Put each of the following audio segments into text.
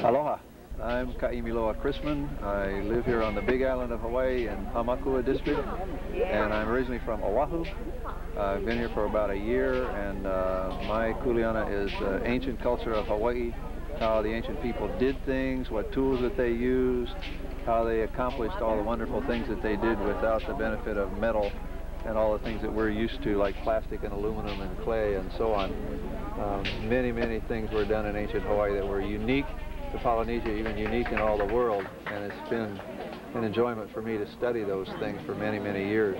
Aloha. I'm Kaimiloa Chrisman. I live here on the Big Island of Hawaii in Hamakua District, and I'm originally from Oahu. I've been here for about a year, and my kuleana is ancient culture of Hawaii, how the ancient people did things, what tools that they used, how they accomplished all the wonderful things that they did without the benefit of metal and all the things that we're used to, like plastic and aluminum and clay and so on. Many, many things were done in ancient Hawaii that were unique to Polynesia, even unique in all the world, and it's been an enjoyment for me to study those things for many, many years.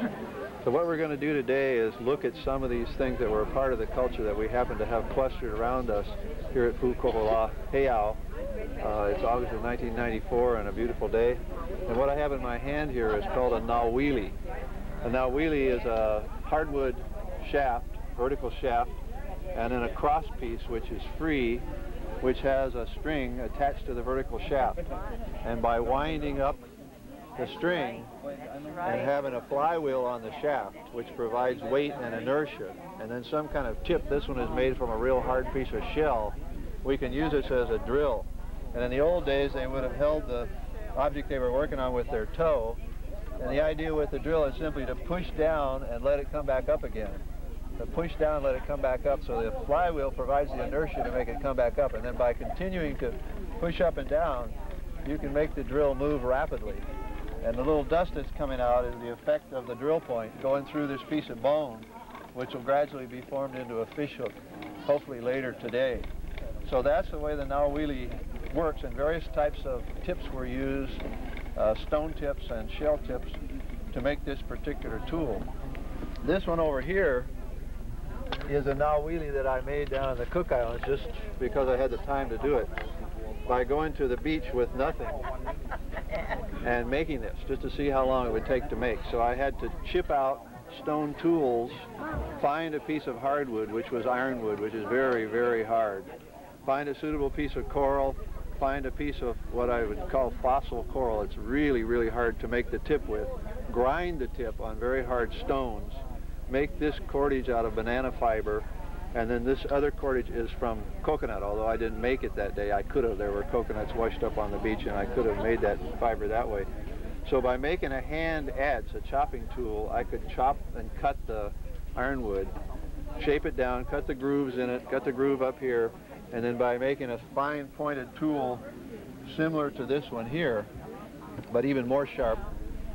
So what we're going to do today is look at some of these things that were a part of the culture that we happen to have clustered around us here at Pukohola Heiau. It's August of 1994 and a beautiful day. And what I have in my hand here is called a nauwili. A nauwili is a hardwood shaft, vertical shaft, and then a cross piece which is free, which has a string attached to the vertical shaft. And by winding up the string and having a flywheel on the shaft, which provides weight and inertia, and then some kind of tip, this one is made from a real hard piece of shell, we can use this as a drill. And in the old days, they would have held the object they were working on with their toe, and the idea with the drill is simply to push down and let it come back up again. To push down, let it come back up, so the flywheel provides the inertia to make it come back up, and then by continuing to push up and down, you can make the drill move rapidly. And the little dust that's coming out is the effect of the drill point going through this piece of bone, which will gradually be formed into a fish hook, hopefully later today. So that's the way the nauwili works, and various types of tips were used, stone tips and shell tips, to make this particular tool. This one over here is a nauwili that I made down in the Cook Islands just because I had the time to do it, by going to the beach with nothing and making this, just to see how long it would take to make. So I had to chip out stone tools, find a piece of hardwood, which was ironwood, which is very, very hard, find a suitable piece of coral, find a piece of what I would call fossil coral. It's really, really hard to make the tip with, grind the tip on very hard stones, make this cordage out of banana fiber, and then this other cordage is from coconut, although I didn't make it that day. I could have. There were coconuts washed up on the beach, and I could have made that fiber that way. So by making a hand adze, a chopping tool, I could chop and cut the ironwood, shape it down, cut the grooves in it, cut the groove up here, and then by making a fine pointed tool similar to this one here, but even more sharp,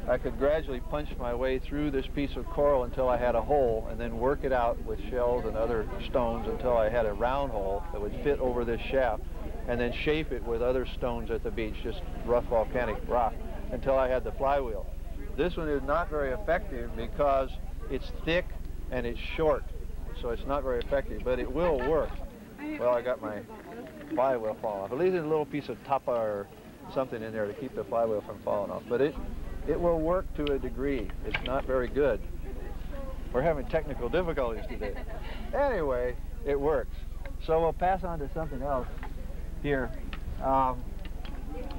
I could gradually punch my way through this piece of coral until I had a hole, and then work it out with shells and other stones until I had a round hole that would fit over this shaft, and then shape it with other stones at the beach, just rough volcanic rock, until I had the flywheel. This one is not very effective because it's thick and it's short, so it's not very effective, but it will work. Well, I got my flywheel falling off. At least there's a little piece of tapa or something in there to keep the flywheel from falling off, but it will work to a degree. It's not very good. We're having technical difficulties today. Anyway, it works. So we'll pass on to something else here.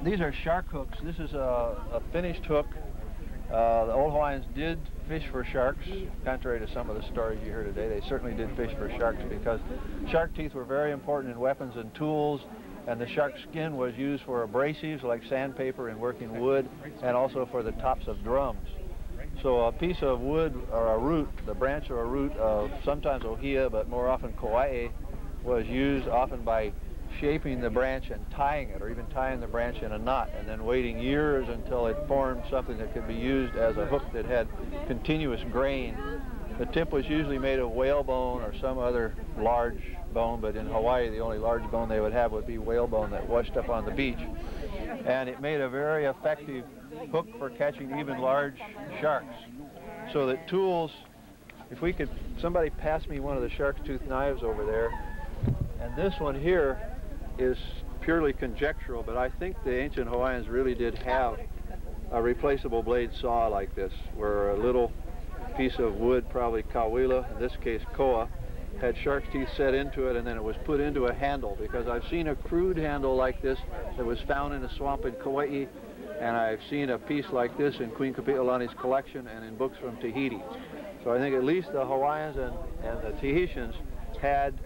These are shark hooks. This is a finished hook. The old Hawaiians did fish for sharks, contrary to some of the stories you hear today. They certainly did fish for sharks because shark teeth were very important in weapons and tools, and the shark skin was used for abrasives like sandpaper and working wood, and also for the tops of drums. So a piece of wood or a root, the branch or a root of sometimes ohia, but more often kauae, was used often by shaping the branch and tying it, or even tying the branch in a knot, and then waiting years until it formed something that could be used as a hook that had continuous grain. The tip was usually made of whalebone or some other large bone, but in Hawaii the only large bone they would have would be whalebone that washed up on the beach. And it made a very effective hook for catching even large sharks. So that tools, if we could, somebody pass me one of the shark's tooth knives over there, and this one here is purely conjectural, but I think the ancient Hawaiians really did have a replaceable blade saw like this, where a little piece of wood, probably kauila, in this case koa, had shark's teeth set into it, and then it was put into a handle, because I've seen a crude handle like this that was found in a swamp in Kauai, and I've seen a piece like this in Queen Kapi'olani's collection and in books from Tahiti. So I think at least the Hawaiians and the Tahitians had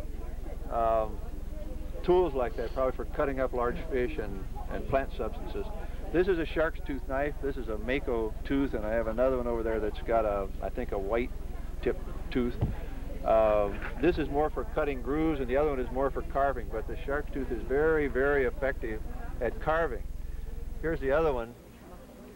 tools like that, probably for cutting up large fish and plant substances. This is a shark's tooth knife. This is a mako tooth, and I have another one over there that's got I think a white tip tooth. This is more for cutting grooves, and the other one is more for carving, but the shark's tooth is very, very effective at carving. Here's the other one.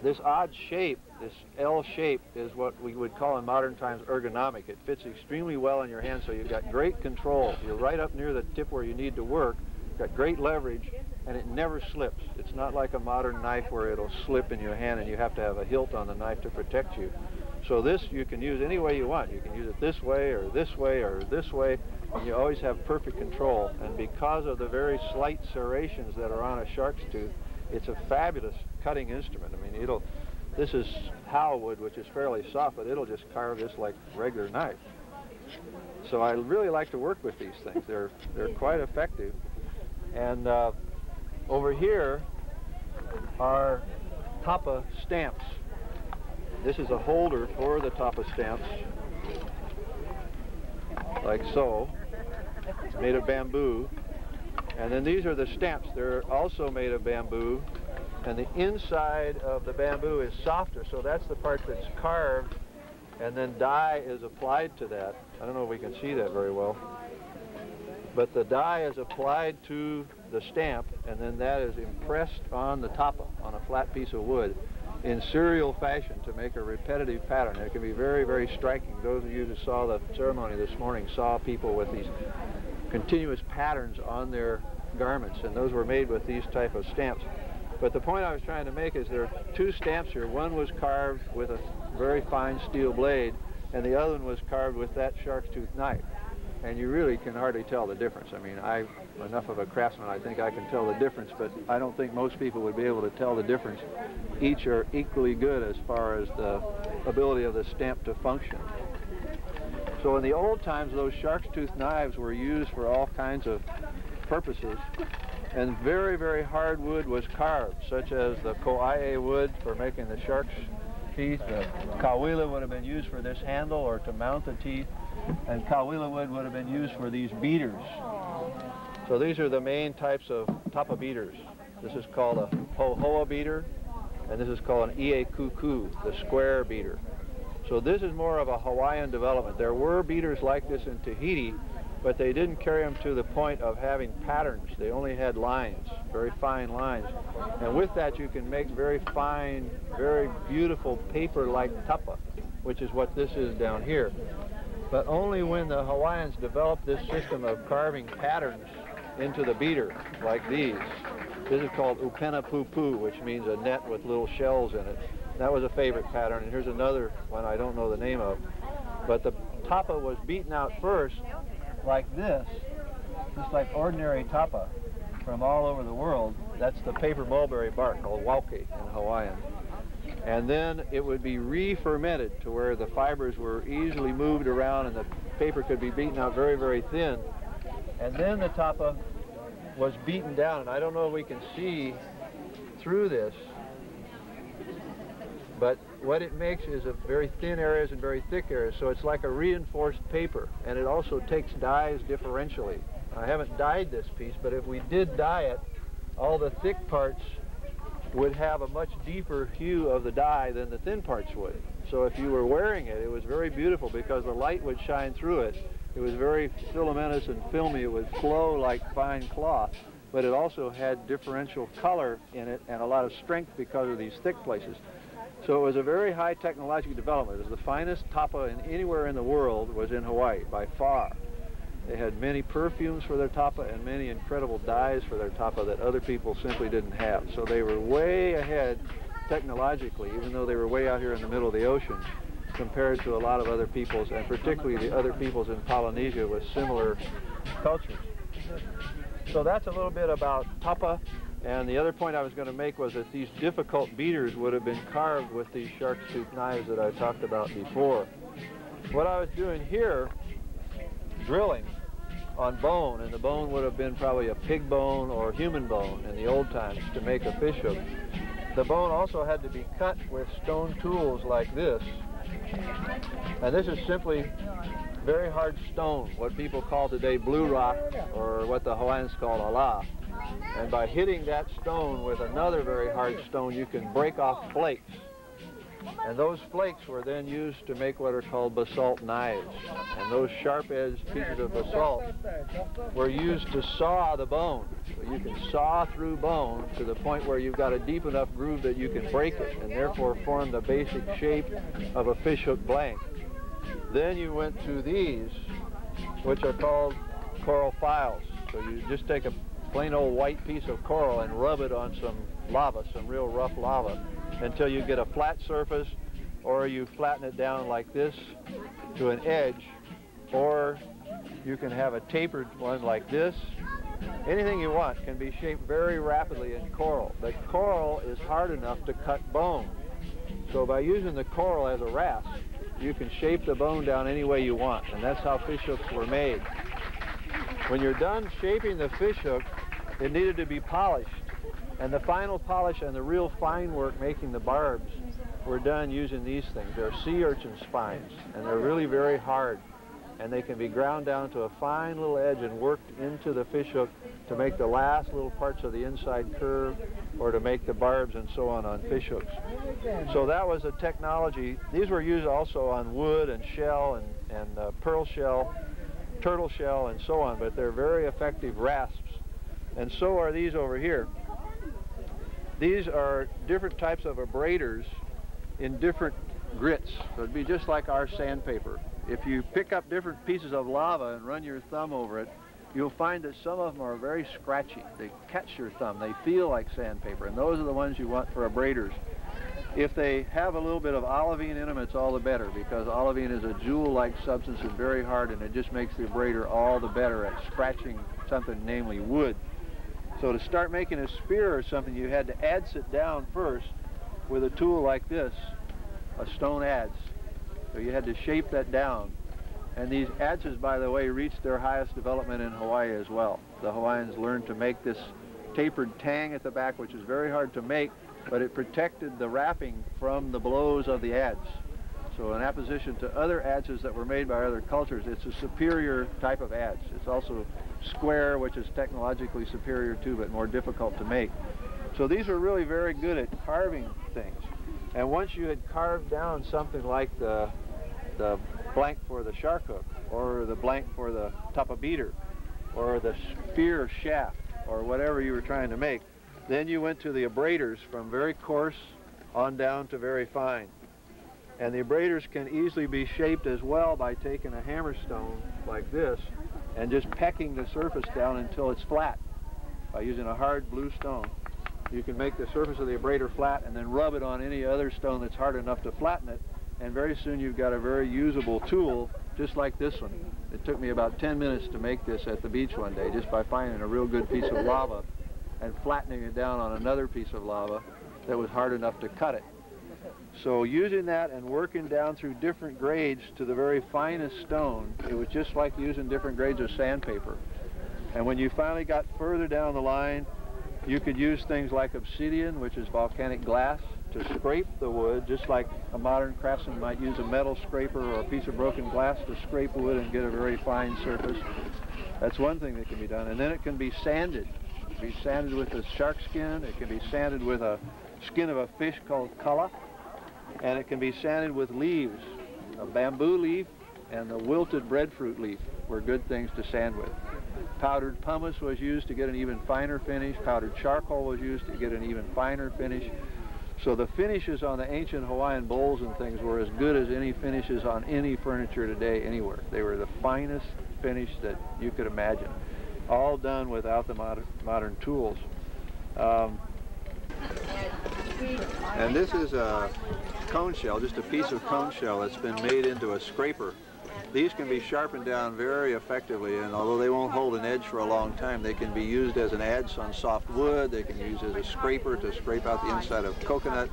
This odd shape, this L shape, is what we would call in modern times ergonomic. It fits extremely well in your hand, so you've got great control. You're right up near the tip where you need to work. You've got great leverage, and it never slips. It's not like a modern knife where it'll slip in your hand and you have to have a hilt on the knife to protect you. So this you can use any way you want. You can use it this way or this way or this way, and you always have perfect control. And because of the very slight serrations that are on a shark's tooth, it's a fabulous cutting instrument. I mean, this is how wood, which is fairly soft, but it'll just carve this like a regular knife. So I really like to work with these things. They're quite effective. And over here are tapa stamps. This is a holder for the tapa stamps, like so. It's made of bamboo. And then these are the stamps. They're also made of bamboo, and the inside of the bamboo is softer, so that's the part that's carved, and then dye is applied to that. I don't know if we can see that very well, but the dye is applied to the stamp, and then that is impressed on the tapa, on a flat piece of wood, in serial fashion to make a repetitive pattern. It can be very, very striking. Those of you who saw the ceremony this morning saw people with these continuous patterns on their garments, and those were made with these type of stamps. But the point I was trying to make is there are two stamps here. One was carved with a very fine steel blade, and the other one was carved with that shark's tooth knife. And you really can hardly tell the difference. I mean, I'm enough of a craftsman, I think I can tell the difference, but I don't think most people would be able to tell the difference. Each are equally good as far as the ability of the stamp to function. So in the old times, those shark's tooth knives were used for all kinds of purposes, and very, very hard wood was carved, such as the ko'ae wood for making the shark's teeth. The kawila would have been used for this handle or to mount the teeth, and kawila wood would have been used for these beaters. So these are the main types of tapa beaters. This is called a pohoa beater, and this is called an ie kuku, the square beater. So this is more of a Hawaiian development. There were beaters like this in Tahiti, but they didn't carry them to the point of having patterns. They only had lines, very fine lines. And with that, you can make very fine, very beautiful paper-like tapa, which is what this is down here. But only when the Hawaiians developed this system of carving patterns into the beater, like these. This is called upena pupu, which means a net with little shells in it. That was a favorite pattern, and here's another one I don't know the name of. But the tapa was beaten out first like this, just like ordinary tapa from all over the world. That's the paper mulberry bark, called wauke in Hawaiian. And then it would be re-fermented to where the fibers were easily moved around and the paper could be beaten out very, very thin. And then the tapa was beaten down, and I don't know if we can see through this, but what it makes is a very thin areas and very thick areas, so it's like a reinforced paper, and it also takes dyes differentially. I haven't dyed this piece, but if we did dye it, all the thick parts would have a much deeper hue of the dye than the thin parts would. So if you were wearing it, it was very beautiful because the light would shine through it. It was very filamentous and filmy. It would flow like fine cloth, but it also had differential color in it and a lot of strength because of these thick places. So it was a very high technological development. It was the finest tapa anywhere in the world was in Hawaii, by far. They had many perfumes for their tapa and many incredible dyes for their tapa that other people simply didn't have. So they were way ahead technologically, even though they were way out here in the middle of the ocean, compared to a lot of other peoples, and particularly the other peoples in Polynesia with similar cultures. So that's a little bit about tapa. And the other point I was going to make was that these difficult beaters would have been carved with these shark's tooth knives that I talked about before. What I was doing here, drilling on bone, and the bone would have been probably a pig bone or human bone in the old times to make a fish hook. The bone also had to be cut with stone tools like this. And this is simply very hard stone, what people call today blue rock, or what the Hawaiians call ala. And by hitting that stone with another very hard stone, you can break off flakes. And those flakes were then used to make what are called basalt knives. And those sharp-edged pieces of basalt were used to saw the bone. So you can saw through bone to the point where you've got a deep enough groove that you can break it, and therefore form the basic shape of a fishhook blank. Then you went to these, which are called coral files. So you just take a plain old white piece of coral and rub it on some lava, some real rough lava, until you get a flat surface, or you flatten it down like this to an edge, or you can have a tapered one like this. Anything you want can be shaped very rapidly in coral. The coral is hard enough to cut bone. So by using the coral as a rasp, you can shape the bone down any way you want, and that's how fishhooks were made. When you're done shaping the fishhook, it needed to be polished. And the final polish and the real fine work making the barbs were done using these things. They're sea urchin spines, and they're really very hard. And they can be ground down to a fine little edge and worked into the fishhook to make the last little parts of the inside curve, or to make the barbs and so on fishhooks. So that was a technology. These were used also on wood and shell and pearl shell, turtle shell, and so on, but they're very effective rasps. And so are these over here. These are different types of abraders in different grits. So it'd be just like our sandpaper. If you pick up different pieces of lava and run your thumb over it, you'll find that some of them are very scratchy. They catch your thumb. They feel like sandpaper, and those are the ones you want for abraders. If they have a little bit of olivine in them, it's all the better, because olivine is a jewel-like substance and very hard, and it just makes the abrader all the better at scratching something, namely wood. So to start making a spear or something, you had to adze it down first with a tool like this, a stone adze. So you had to shape that down. And these adzes, by the way, reached their highest development in Hawaii as well. The Hawaiians learned to make this tapered tang at the back, which is very hard to make, but it protected the wrapping from the blows of the adze. So in opposition to other adzes that were made by other cultures, it's a superior type of adze. It's also square, which is technologically superior too, but more difficult to make. So these were really very good at carving things. And once you had carved down something like the blank for the shark hook, or the blank for the tapa beater, or the spear shaft, or whatever you were trying to make, then you went to the abraders from very coarse on down to very fine. And the abraders can easily be shaped as well by taking a hammerstone like this and just pecking the surface down until it's flat by using a hard blue stone. You can make the surface of the abrader flat and then rub it on any other stone that's hard enough to flatten it, and very soon you've got a very usable tool just like this one. It took me about 10 minutes to make this at the beach one day, just by finding a real good piece of lava and flattening it down on another piece of lava that was hard enough to cut it. So using that and working down through different grades to the very finest stone, it was just like using different grades of sandpaper. And when you finally got further down the line, you could use things like obsidian, which is volcanic glass, to scrape the wood, just like a modern craftsman might use a metal scraper or a piece of broken glass to scrape wood and get a very fine surface. That's one thing that can be done. And then it can be sanded. It can be sanded with a shark skin. It can be sanded with a skin of a fish called kala. And it can be sanded with leaves. A bamboo leaf and the wilted breadfruit leaf were good things to sand with. Powdered pumice was used to get an even finer finish. Powdered charcoal was used to get an even finer finish. So the finishes on the ancient Hawaiian bowls and things were as good as any finishes on any furniture today anywhere. They were the finest finish that you could imagine, all done without the modern tools. And this is a cone shell, just a piece of cone shell that's been made into a scraper. These can be sharpened down very effectively, and although they won't hold an edge for a long time, they can be used as an adze on soft wood. They can be used as a scraper to scrape out the inside of coconut,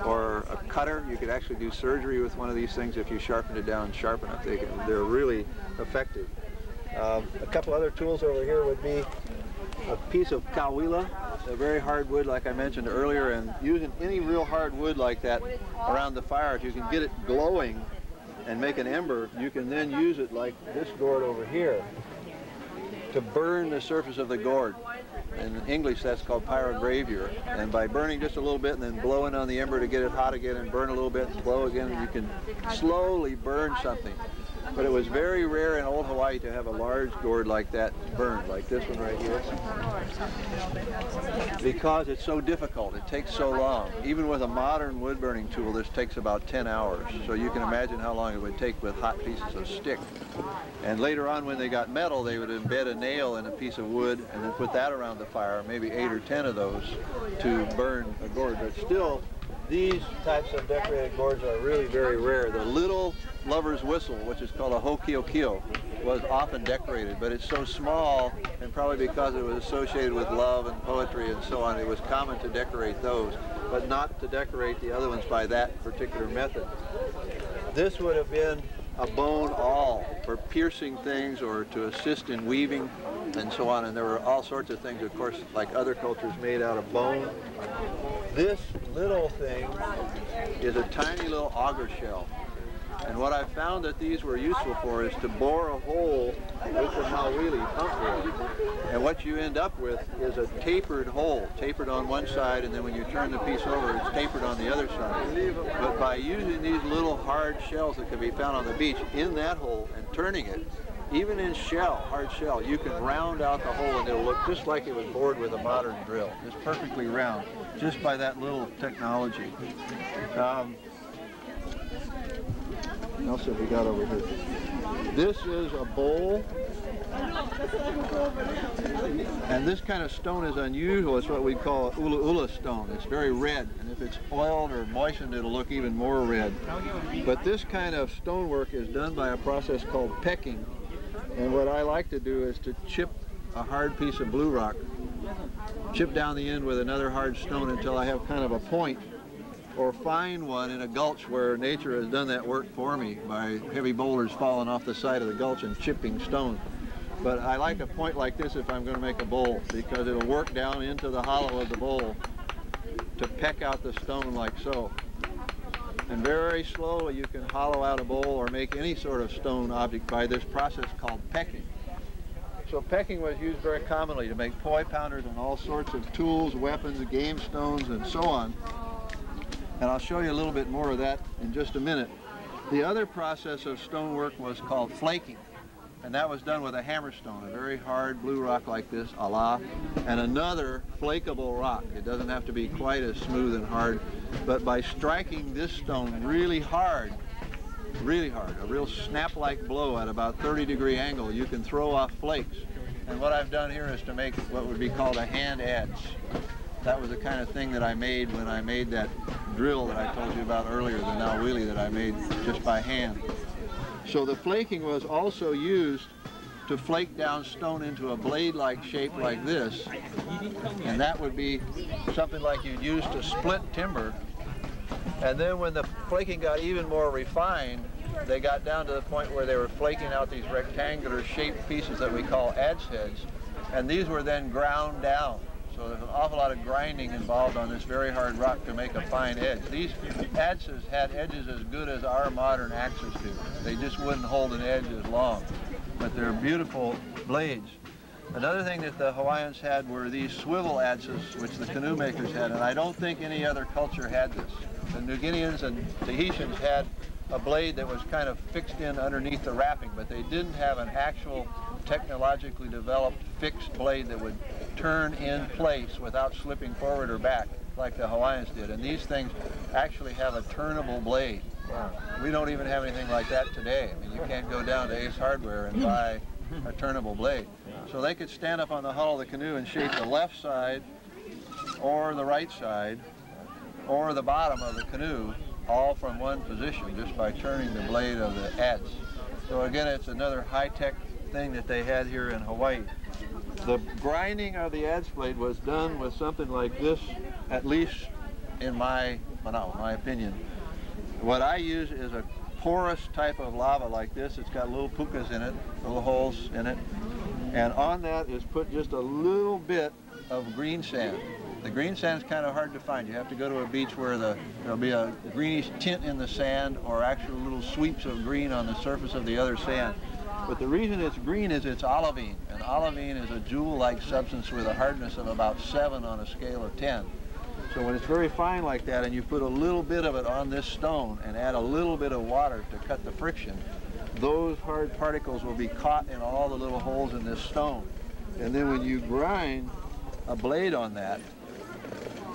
or a cutter. You could actually do surgery with one of these things if you sharpen it down sharp enough. They're really effective. A couple other tools over here would be a piece of kauila, a very hard wood like I mentioned earlier, and using any real hard wood like that around the fire, if you can get it glowing and make an ember, you can then use it like this gourd over here to burn the surface of the gourd. In English, that's called pyrogravure. And by burning just a little bit and then blowing on the ember to get it hot again and burn a little bit and blow again, you can slowly burn something. But it was very rare in old Hawaii to have a large gourd like that burned, like this one right here, because it's so difficult. It takes so long. Even with a modern wood burning tool, this takes about 10 hours. So you can imagine how long it would take with hot pieces of stick. And later on, when they got metal, they would embed a nail in a piece of wood and then put that around the fire, maybe 8 or 10 of those, to burn a gourd. But still, these types of decorated gourds are really very rare. The little lover's whistle, which is called a hokiokio, was often decorated, but it's so small, and probably because it was associated with love and poetry and so on, it was common to decorate those, but not to decorate the other ones by that particular method. This would have been a bone awl for piercing things or to assist in weaving and so on, and there were all sorts of things, of course, like other cultures, made out of bone. This little thing is a tiny little auger shell. And what I found that these were useful for is to bore a hole with the mawili pump drill. And what you end up with is a tapered hole, tapered on one side, and then when you turn the piece over, it's tapered on the other side. But by using these little hard shells that can be found on the beach in that hole and turning it, even in shell, hard shell, you can round out the hole and it'll look just like it was bored with a modern drill. It's perfectly round, just by that little technology. What else have we got over here? This is a bowl, and this kind of stone is unusual. It's what we call ula ula stone. It's very red, and if it's oiled or moistened, it'll look even more red. But this kind of stonework is done by a process called pecking, and what I like to do is to chip a hard piece of blue rock, chip down the end with another hard stone until I have kind of a point, or find one in a gulch where nature has done that work for me by heavy boulders falling off the side of the gulch and chipping stone. But I like a point like this if I'm going to make a bowl, because it'll work down into the hollow of the bowl to peck out the stone like so. And very slowly you can hollow out a bowl or make any sort of stone object by this process called pecking. So pecking was used very commonly to make poi pounders and all sorts of tools, weapons, game stones, and so on. And I'll show you a little bit more of that in just a minute. The other process of stonework was called flaking, and that was done with a hammerstone, a very hard blue rock like this, ala, and another flakeable rock. It doesn't have to be quite as smooth and hard, but by striking this stone really hard, a real snap-like blow at about 30-degree angle, you can throw off flakes. And what I've done here is to make what would be called a hand adze. That was the kind of thing that I made when I made that drill that I told you about earlier, the nauwili that I made just by hand. So the flaking was also used to flake down stone into a blade-like shape like this, and that would be something like you'd use to split timber. And then when the flaking got even more refined, they got down to the point where they were flaking out these rectangular shaped pieces that we call adze heads, and these were then ground down. So there's an awful lot of grinding involved on this very hard rock to make a fine edge. These adzes had edges as good as our modern axes do. They just wouldn't hold an edge as long, but they're beautiful blades. Another thing that the Hawaiians had were these swivel adzes, which the canoe makers had, and I don't think any other culture had this. The New Guineans and Tahitians had a blade that was kind of fixed in underneath the wrapping, but they didn't have an actual technologically developed fixed blade that would turn in place without slipping forward or back like the Hawaiians did. And these things actually have a turnable blade. Wow. We don't even have anything like that today. I mean, you can't go down to Ace Hardware and buy a turnable blade. So they could stand up on the hull of the canoe and shape the left side or the right side or the bottom of the canoe all from one position just by turning the blade of the adze. So again, it's another high-tech thing that they had here in Hawaii. The grinding of the adze blade was done with something like this, at least in my opinion. What I use is a porous type of lava like this. It's got little pukas in it, little holes in it, and on that is put just a little bit of green sand. The green sand is kind of hard to find. You have to go to a beach where there'll be a greenish tint in the sand or actual little sweeps of green on the surface of the other sand. But the reason it's green is it's olivine, and olivine is a jewel-like substance with a hardness of about 7 on a scale of 10. So when it's very fine like that and you put a little bit of it on this stone and add a little bit of water to cut the friction, those hard particles will be caught in all the little holes in this stone. And then when you grind a blade on that,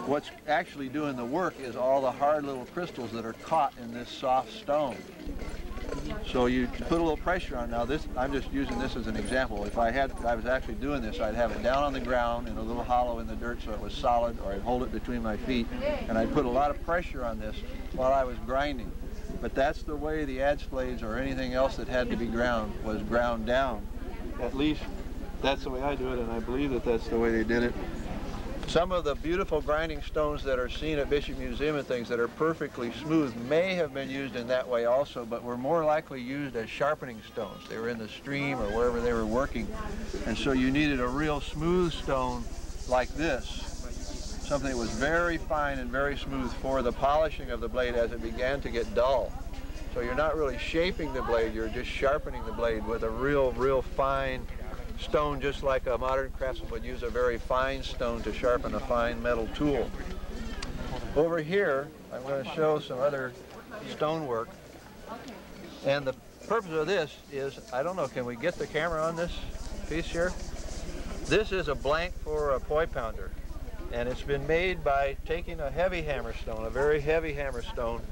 what's actually doing the work is all the hard little crystals that are caught in this soft stone. So you put a little pressure on. Now this, I'm just using this as an example. If I was actually doing this, I'd have it down on the ground in a little hollow in the dirt so it was solid, or I'd hold it between my feet, and I'd put a lot of pressure on this while I was grinding. But that's the way the adze blades or anything else that had to be ground was ground down. At least that's the way I do it, and I believe that that's the way they did it. Some of the beautiful grinding stones that are seen at Bishop Museum and things that are perfectly smooth may have been used in that way also, but were more likely used as sharpening stones. They were in the stream or wherever they were working. And so you needed a real smooth stone like this, something that was very fine and very smooth for the polishing of the blade as it began to get dull. So you're not really shaping the blade, you're just sharpening the blade with a real fine stone, just like a modern craftsman would use a very fine stone to sharpen a fine metal tool. Over here, I'm going to show some other stonework. And the purpose of this is, I don't know, can we get the camera on this piece here? This is a blank for a poi pounder. And it's been made by taking a heavy hammer stone, a very heavy hammer stone,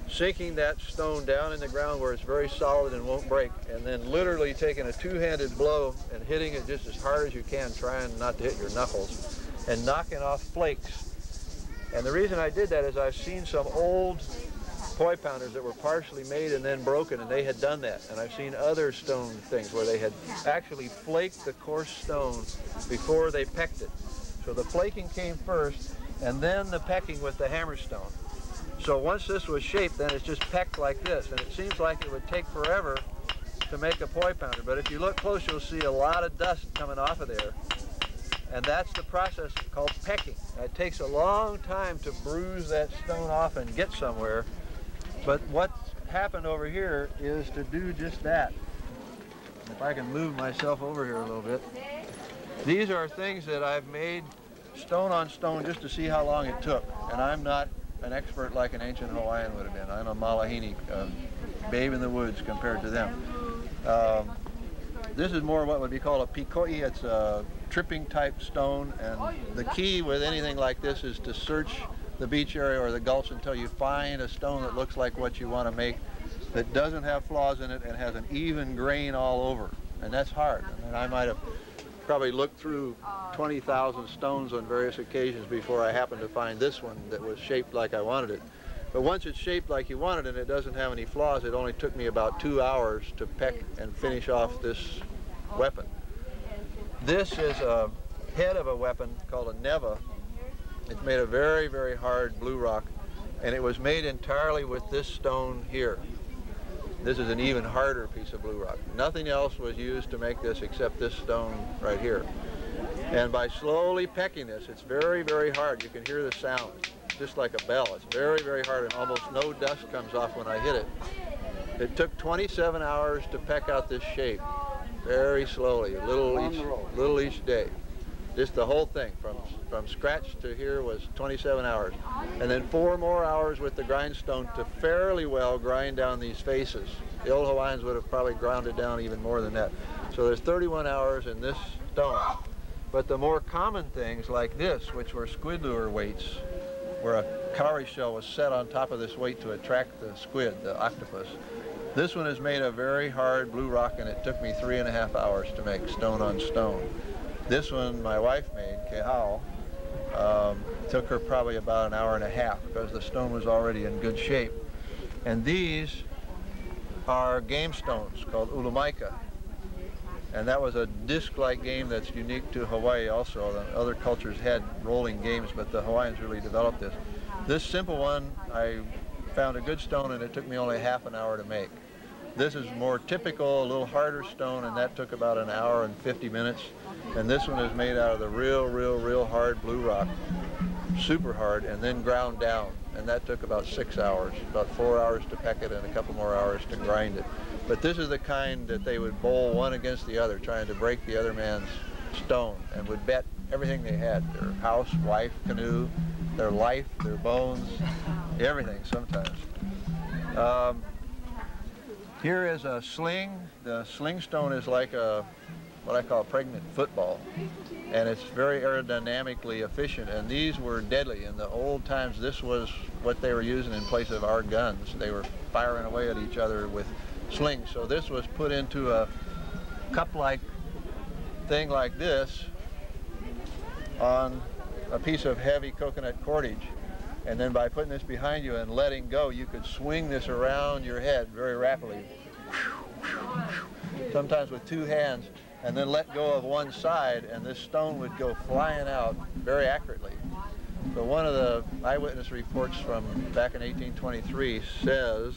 sinking that stone down in the ground where it's very solid and won't break, and then literally taking a two-handed blow and hitting it just as hard as you can, trying not to hit your knuckles, and knocking off flakes. And the reason I did that is I've seen some old poi pounders that were partially made and then broken, and they had done that. And I've seen other stone things where they had actually flaked the coarse stone before they pecked it. So the flaking came first, and then the pecking with the hammer stone. So once this was shaped, then it's just pecked like this, and it seems like it would take forever to make a poi pounder. But if you look close, you'll see a lot of dust coming off of there, and that's the process called pecking. It takes a long time to bruise that stone off and get somewhere, but what's happened over here is to do just that. If I can move myself over here a little bit. These are things that I've made stone on stone just to see how long it took, and I'm not an expert like an ancient Hawaiian would have been. I'm a malahini, babe in the woods compared to them. This is more what would be called a pikoi. It's a tripping type stone, and the key with anything like this is to search the beach area or the gulch until you find a stone that looks like what you want to make, that doesn't have flaws in it and has an even grain all over. And that's hard. I mean, I might have probably looked through 20,000 stones on various occasions before I happened to find this one that was shaped like I wanted it. But once it's shaped like you wanted it and it doesn't have any flaws, it only took me about 2 hours to peck and finish off this weapon. This is a head of a weapon called a neva. It's made of very hard blue rock, and it was made entirely with this stone here. This is an even harder piece of blue rock. Nothing else was used to make this except this stone right here. And by slowly pecking this, it's very hard. You can hear the sound, just like a bell. It's very hard, and almost no dust comes off when I hit it. It took 27 hours to peck out this shape, very slowly, a little each day. Just the whole thing, from scratch to here, was 27 hours. And then 4 more hours with the grindstone to fairly well grind down these faces. The old Hawaiians would have probably ground it down even more than that. So there's 31 hours in this stone. But the more common things like this, which were squid lure weights, where a cowrie shell was set on top of this weight to attract the squid, the octopus. This one is made of very hard blue rock, and it took me 3.5 hours to make stone on stone. This one my wife made, Kehao, took her probably about 1.5 hours because the stone was already in good shape. And these are game stones called ulumaika. And that was a disc-like game that's unique to Hawaii also. The other cultures had rolling games, but the Hawaiians really developed this. This simple one, I found a good stone, and it took me only 1/2 hour to make. This is more typical, a little harder stone, and that took about an hour and 50 minutes. And this one is made out of the real hard blue rock, super hard, and then ground down. And that took about 6 hours, about 4 hours to peck it and a couple more hours to grind it. But this is the kind that they would bowl one against the other, trying to break the other man's stone, and would bet everything they had, their house, wife, canoe, their life, their bones, everything sometimes. Here is a sling. The sling stone is like what I call a pregnant football, and it's very aerodynamically efficient, and these were deadly. In the old times, this was what they were using in place of our guns. They were firing away at each other with slings. So this was put into a cup-like thing like this on a piece of heavy coconut cordage. And then by putting this behind you and letting go, you could swing this around your head very rapidly, sometimes with 2 hands, and then let go of one side, and this stone would go flying out very accurately. So one of the eyewitness reports from back in 1823 says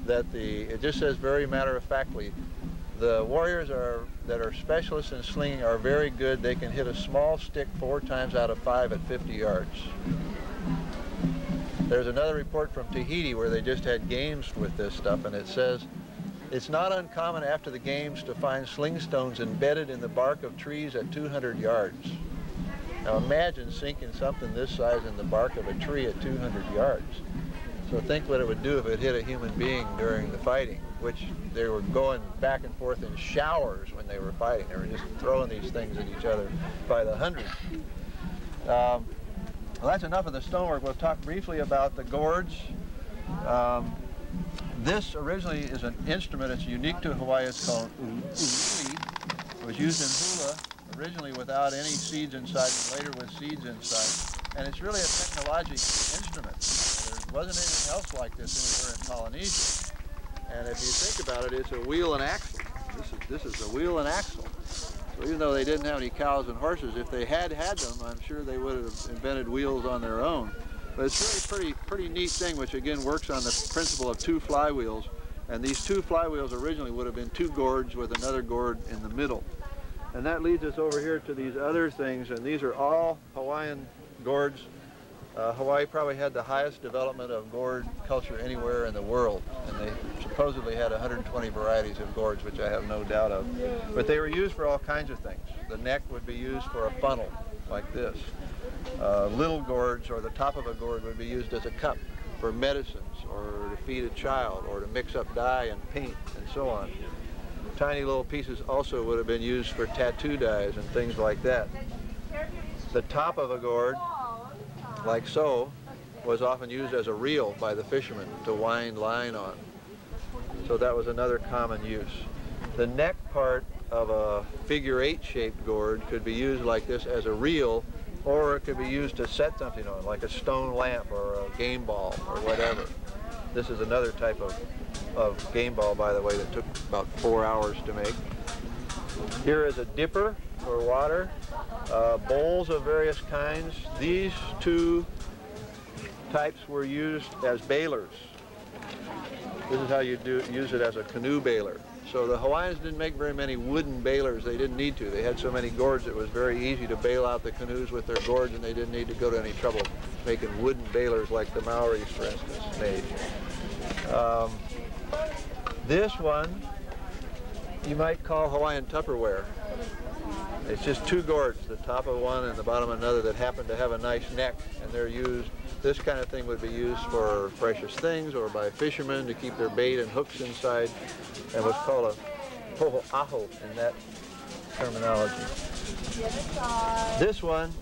that it just says very matter-of-factly, the warriors that are specialists in slinging are very good. They can hit a small stick 4 times out of 5 at 50 yards. There's another report from Tahiti where they just had games with this stuff, and it says, it's not uncommon after the games to find sling stones embedded in the bark of trees at 200 yards. Now imagine sinking something this size in the bark of a tree at 200 yards. So think what it would do if it hit a human being during the fighting, which they were going back and forth in showers when they were fighting. They were just throwing these things at each other by the hundreds. Well, that's enough of the stonework. We'll talk briefly about the gourds. This originally is an instrument. It's unique to Hawaii. It's called ulili. It was used in hula, originally without any seeds inside, and later with seeds inside. And it's really a technological instrument. There wasn't anything else like this anywhere in Polynesia. And if you think about it, it's a wheel and axle. This is a wheel and axle. So even though they didn't have any cows and horses, if they had them, I'm sure they would have invented wheels on their own. But it's really pretty neat thing, which again works on the principle of 2 flywheels. And these 2 flywheels originally would have been 2 gourds with another gourd in the middle. And that leads us over here to these other things, and these are all Hawaiian gourds. Hawaii probably had the highest development of gourd culture anywhere in the world, and they supposedly had 120 varieties of gourds, which I have no doubt of. But they were used for all kinds of things. The neck would be used for a funnel, like this. Little gourds, or the top of a gourd, would be used as a cup for medicines, or to feed a child, or to mix up dye and paint, and so on. Tiny little pieces also would have been used for tattoo dyes and things like that. The top of a gourd, like so, was often used as a reel by the fishermen to wind line on. So that was another common use. The neck part of a figure-8 shaped gourd could be used like this as a reel, or it could be used to set something on, like a stone lamp or a game ball or whatever. This is another type of game ball, by the way, that took about 4 hours to make. Here is a dipper for water, bowls of various kinds. These 2 types were used as bailers. This is how you use it as a canoe bailer. So the Hawaiians didn't make very many wooden bailers. They didn't need to. They had so many gourds it was very easy to bail out the canoes with their gourds, and they didn't need to go to any trouble making wooden bailers like the Maoris, for instance, made. This one you might call Hawaiian Tupperware. It's just 2 gourds, the top of one and the bottom of another, that happen to have a nice neck, and they're used. This kind of thing would be used for precious things or by fishermen to keep their bait and hooks inside, and what's called a poho'aho in that terminology. This one